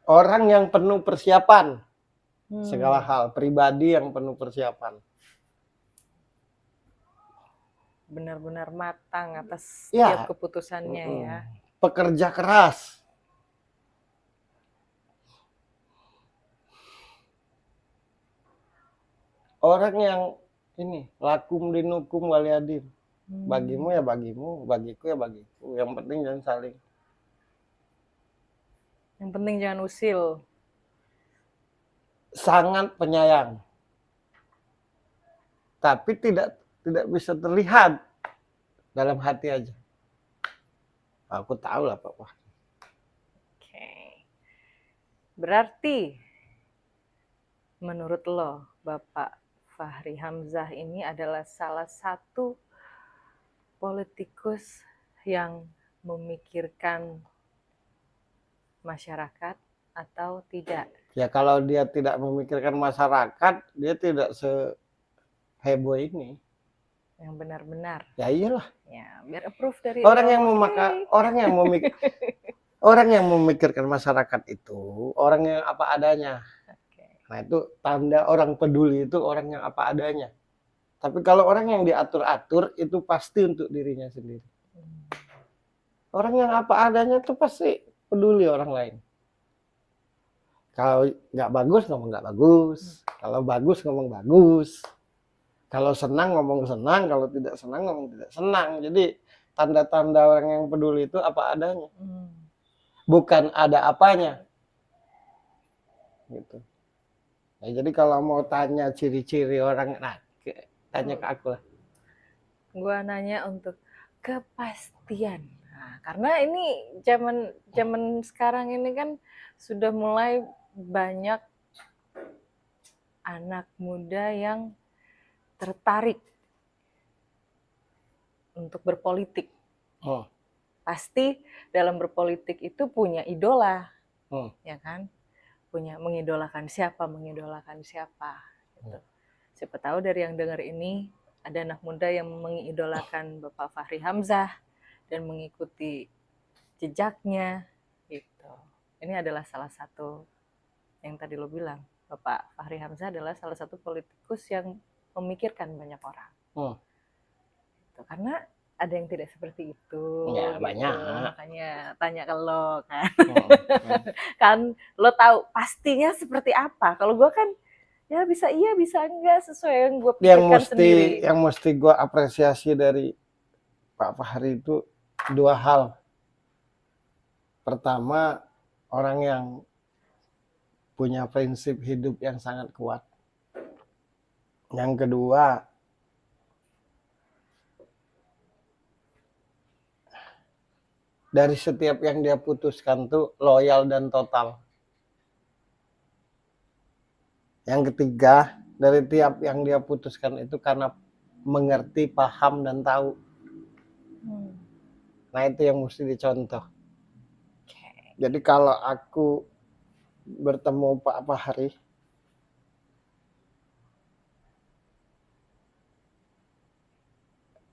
Orang yang penuh persiapan, segala hal, pribadi yang penuh persiapan. Benar-benar matang atas Ya. setiap keputusannya ya. Pekerja keras. Orang yang ini, lakum dinukum waliadim. Bagimu ya bagimu, bagiku ya bagiku. Yang penting jangan saling. Yang penting jangan usil. Sangat penyayang. Tapi tidak bisa terlihat dalam hati aja. Aku tahu lah Pak. Oke. Berarti menurut lo, Bapak Fachri Hamzah ini adalah salah satu politikus yang memikirkan masyarakat atau tidak? Ya kalau dia tidak memikirkan masyarakat, dia tidak seheboh ini. Yang benar-benar. Ya iyalah. Ya, biar approve dari orang yang memikirkan masyarakat itu orang yang apa adanya. Nah itu tanda orang peduli itu orang yang apa adanya. Tapi kalau orang yang diatur-atur itu pasti untuk dirinya sendiri. Orang yang apa adanya itu pasti peduli orang lain. Kalau nggak bagus ngomong nggak bagus. Kalau bagus ngomong bagus. Kalau senang ngomong senang. Kalau tidak senang ngomong tidak senang. Jadi tanda-tanda orang yang peduli itu apa adanya. Bukan ada apanya. Gitu. Nah, jadi kalau mau tanya ciri-ciri orang, nah tanya ke aku lah. Gua nanya untuk kepastian. Nah, karena ini zaman sekarang ini kan sudah mulai banyak anak muda yang tertarik untuk berpolitik. Pasti dalam berpolitik itu punya idola, ya kan? Mengidolakan siapa. Gitu. Siapa tahu dari yang dengar ini ada anak muda yang mengidolakan Bapak Fachri Hamzah dan mengikuti jejaknya, gitu. Ini adalah salah satu yang tadi lo bilang, Bapak Fachri Hamzah adalah salah satu politikus yang memikirkan banyak orang. Gitu. Karena ada yang tidak seperti itu. Ya, gitu. Banyak. Makanya tanya ke lo kan. Kan lo tahu pastinya seperti apa. Kalau gue kan ya bisa iya bisa enggak sesuai yang gue pikirkan sendiri. Yang mesti gue apresiasi dari Pak Fachri itu dua hal. Pertama, orang yang punya prinsip hidup yang sangat kuat. Yang kedua, dari setiap yang dia putuskan tuh loyal dan total. Yang ketiga, dari tiap yang dia putuskan itu karena mengerti, paham, dan tahu. Nah itu yang mesti dicontoh. Jadi kalau aku bertemu Pak Fachri,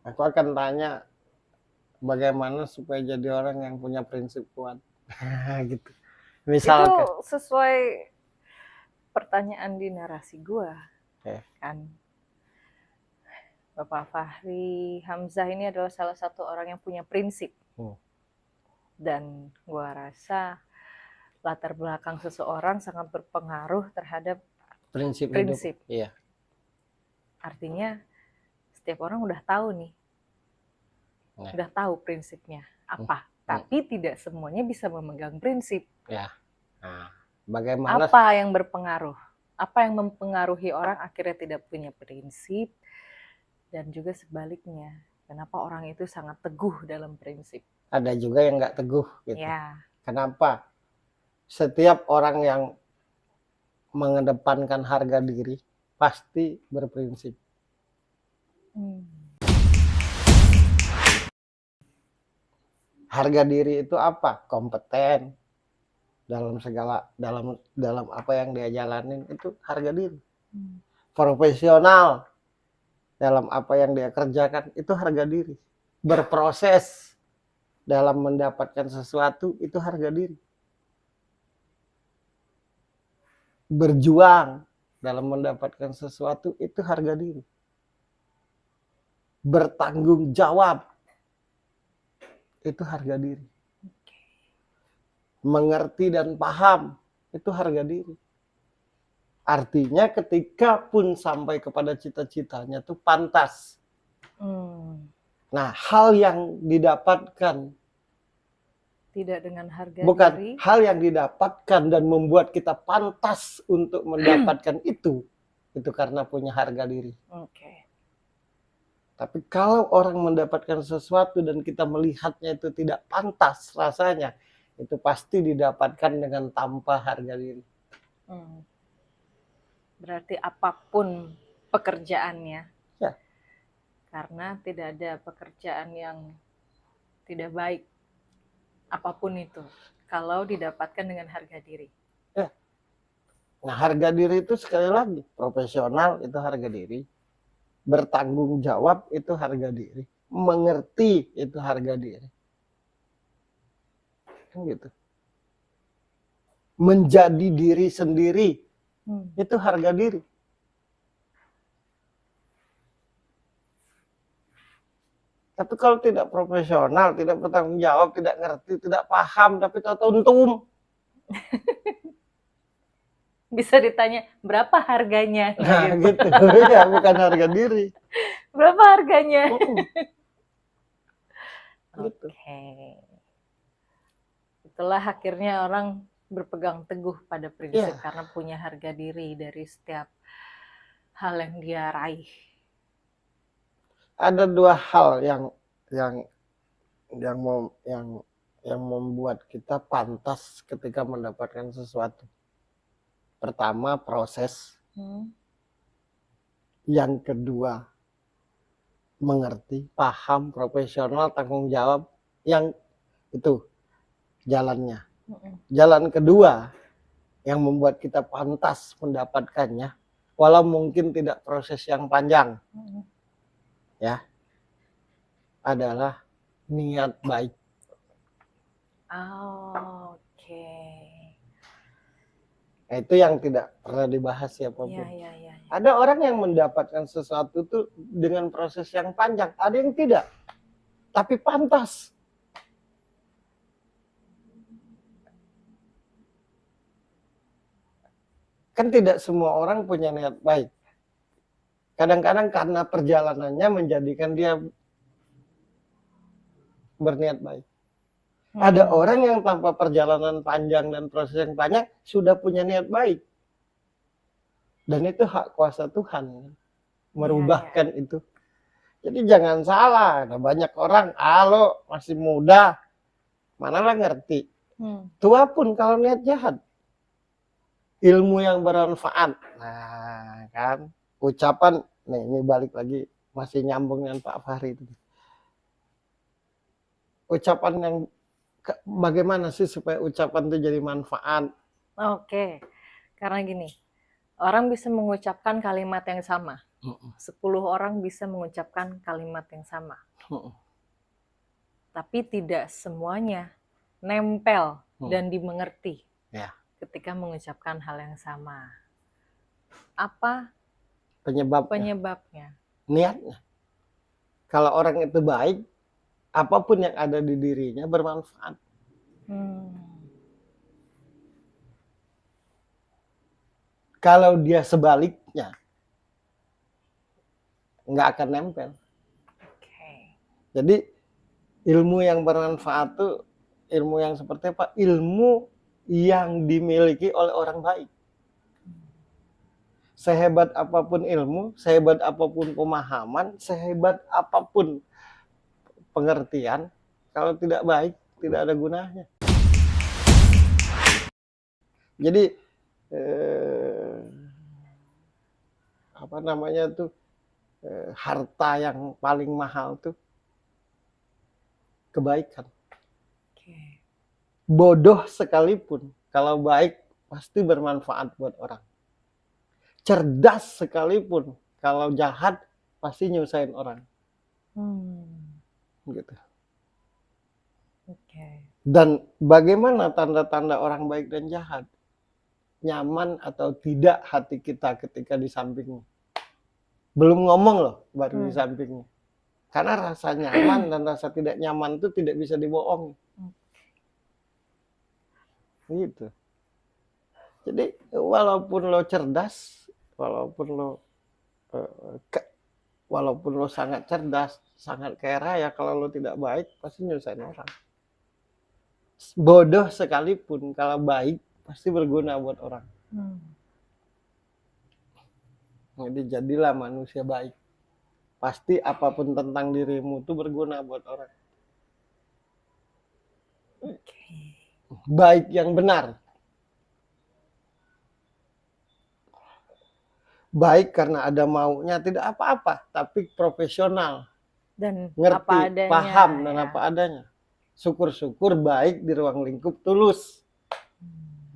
aku akan tanya bagaimana supaya jadi orang yang punya prinsip kuat. Gitu. Misalkan. Itu sesuai pertanyaan di narasi gue. Kan. Bapak Fachri Hamzah ini adalah salah satu orang yang punya prinsip. Dan gue rasa latar belakang seseorang sangat berpengaruh terhadap prinsip. Iya. Artinya setiap orang udah tahu nih. Udah tahu prinsipnya apa. Tapi tidak semuanya bisa memegang prinsip. Ya. Nah, bagaimana? Apa yang berpengaruh? Apa yang mempengaruhi orang akhirnya tidak punya prinsip? Dan juga sebaliknya. Kenapa orang itu sangat teguh dalam prinsip? Ada juga yang nggak teguh gitu. Ya. Kenapa? Setiap orang yang mengedepankan harga diri pasti berprinsip. Harga diri itu apa? Kompeten dalam segala dalam apa yang dia jalanin itu harga diri. Profesional dalam apa yang dia kerjakan itu harga diri. Berproses dalam mendapatkan sesuatu itu harga diri. Berjuang dalam mendapatkan sesuatu itu harga diri. Bertanggung jawab itu harga diri. Mengerti dan paham itu harga diri. Artinya ketika pun sampai kepada cita-citanya tuh pantas. Nah, hal yang didapatkan tidak dengan harga bukan diri. Hal yang didapatkan dan membuat kita pantas untuk mendapatkan itu karena punya harga diri. Oke. Tapi kalau orang mendapatkan sesuatu dan kita melihatnya itu tidak pantas rasanya, itu pasti didapatkan dengan tanpa harga diri. Berarti apapun pekerjaannya, ya. Karena tidak ada pekerjaan yang tidak baik, apapun itu, kalau didapatkan dengan harga diri. Ya. Nah, harga diri itu sekali lagi, profesional itu harga diri, bertanggung jawab itu harga diri, mengerti itu harga diri. Kan gitu. Menjadi diri sendiri itu harga diri. Tapi kalau tidak profesional, tidak bertanggung jawab, tidak ngerti, tidak paham, tapi tahu-tahu untung. Bisa ditanya berapa harganya? Nah, gitu. Ya, bukan harga diri. Berapa harganya? Gitu. Oke. Itulah akhirnya orang berpegang teguh pada prinsip karena punya harga diri dari setiap hal yang dia raih. Ada dua hal yang membuat kita pantas ketika mendapatkan sesuatu. Pertama, proses. Yang kedua, mengerti, paham, profesional, tanggung jawab. Yang itu jalannya. Jalan kedua yang membuat kita pantas mendapatkannya, walau mungkin tidak proses yang panjang, ya, adalah niat baik. Oke. Itu yang tidak pernah dibahas siapapun. Ya. Ada orang yang mendapatkan sesuatu itu dengan proses yang panjang, ada yang tidak, tapi pantas. Kan tidak semua orang punya niat baik. Kadang-kadang karena perjalanannya menjadikan dia berniat baik. Ada orang yang tanpa perjalanan panjang dan proses yang panjang sudah punya niat baik. Dan itu hak kuasa Tuhan merubahkan itu. Jadi jangan salah, ada banyak orang, lo masih muda, manalah ngerti. Tua pun kalau niat jahat. Ilmu yang bermanfaat. Nah, kan ucapan, nih ini balik lagi masih nyambung dengan Pak Fahri itu. Ucapan yang bagaimana sih supaya ucapan itu jadi manfaat? Oke. Karena gini, orang bisa mengucapkan kalimat yang sama. 10 orang bisa mengucapkan kalimat yang sama. Tapi tidak semuanya nempel dan dimengerti ketika mengucapkan hal yang sama. Apa penyebabnya? Niatnya. Kalau orang itu baik, apapun yang ada di dirinya bermanfaat. Kalau dia sebaliknya, nggak akan nempel. Jadi ilmu yang bermanfaat itu ilmu yang seperti apa? Ilmu yang dimiliki oleh orang baik. Sehebat apapun ilmu, sehebat apapun pemahaman, sehebat apapun pengertian, kalau tidak baik, tidak ada gunanya. Jadi harta yang paling mahal tuh kebaikan. Bodoh sekalipun, kalau baik pasti bermanfaat buat orang. Cerdas sekalipun, kalau jahat pasti nyusahin orang. Gitu. Dan bagaimana tanda-tanda orang baik dan jahat? nyaman atau tidak hati kita ketika di sampingnya. Belum ngomong loh, baru di sampingnya. Karena rasa nyaman dan rasa tidak nyaman itu tidak bisa dibohongi. Gitu. Jadi walaupun lo cerdas, walaupun lo sangat cerdas, sangat kaya raya, kalau lo tidak baik pasti nyusahin orang. Bodoh sekalipun kalau baik pasti berguna buat orang. Jadi jadilah manusia baik. Pasti apapun tentang dirimu itu berguna buat orang. Baik yang benar. Baik karena ada maunya, tidak apa-apa, tapi profesional. Dan ngerti, apa adanya, paham dan apa adanya. Syukur-syukur baik di ruang lingkup tulus.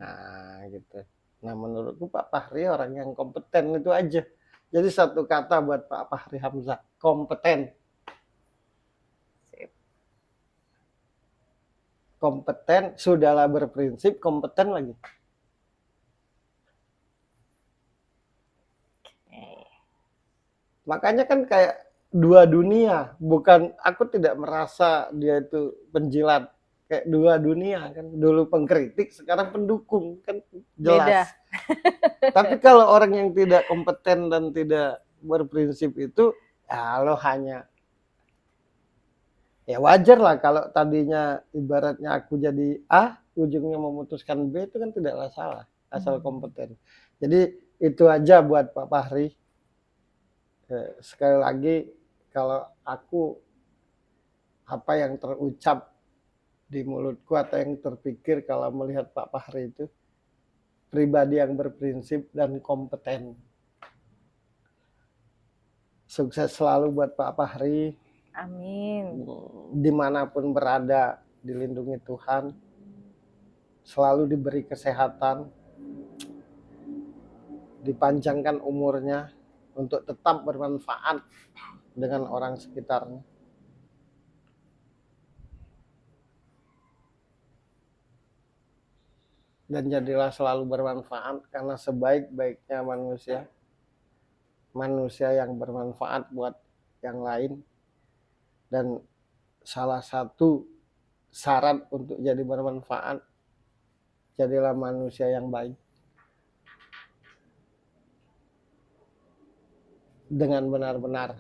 Nah, gitu. Nah, menurutku Pak Fahri orang yang kompeten itu aja. Jadi satu kata buat Pak Fahri Hamzah, kompeten. Kompeten, sudahlah berprinsip, kompeten lagi. Makanya kan kayak dua dunia, bukan, aku tidak merasa dia itu penjilat, kayak dua dunia kan, dulu pengkritik sekarang pendukung, kan jelas. Beda. Tapi kalau orang yang tidak kompeten dan tidak berprinsip itu, ya lo hanya, ya wajar lah kalau tadinya ibaratnya aku jadi A, ujungnya memutuskan B, itu kan tidaklah salah, asal kompeten. Jadi itu aja buat Pak Fahri. Sekali lagi, kalau aku, apa yang terucap di mulutku atau yang terpikir kalau melihat Pak Fahri itu pribadi yang berprinsip dan kompeten. Sukses selalu buat Pak Fahri. Amin. Dimanapun berada, dilindungi Tuhan, selalu diberi kesehatan, dipanjangkan umurnya untuk tetap bermanfaat dengan orang sekitarnya. Dan jadilah selalu bermanfaat, karena sebaik-baiknya manusia yang bermanfaat buat yang lain. Dan salah satu syarat untuk jadi bermanfaat, jadilah manusia yang baik. Dengan benar-benar.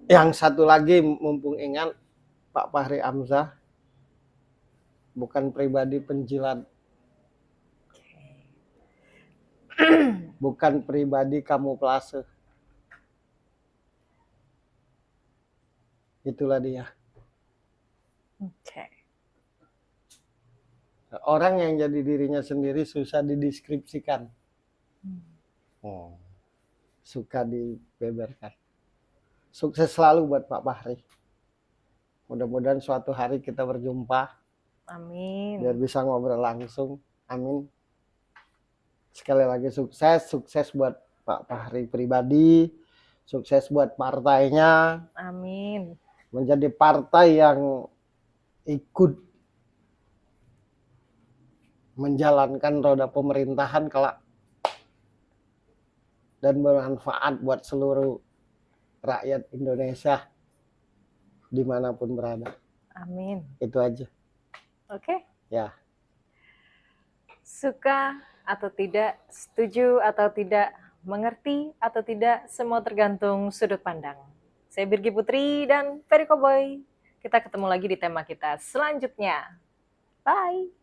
Yang satu lagi, mumpung ingat, Pak Fahri Hamzah bukan pribadi penjilat. Bukan pribadi kamuflase. Itulah dia. Orang yang jadi dirinya sendiri susah dideskripsikan. Suka dibeberkan. Sukses selalu buat Pak Fahri. Mudah-mudahan suatu hari kita berjumpa. Amin. Biar bisa ngobrol langsung. Amin. Sekali lagi sukses buat Pak Fahri pribadi. Sukses buat partainya. Amin. Menjadi partai yang ikut menjalankan roda pemerintahan kelak dan bermanfaat buat seluruh rakyat Indonesia dimanapun berada. Amin. Itu aja. Oke. Ya. Suka atau tidak, setuju atau tidak, mengerti atau tidak, semua tergantung sudut pandang. Saya Birgi Putri dan Ferry Koboy. Kita ketemu lagi di tema kita selanjutnya. Bye.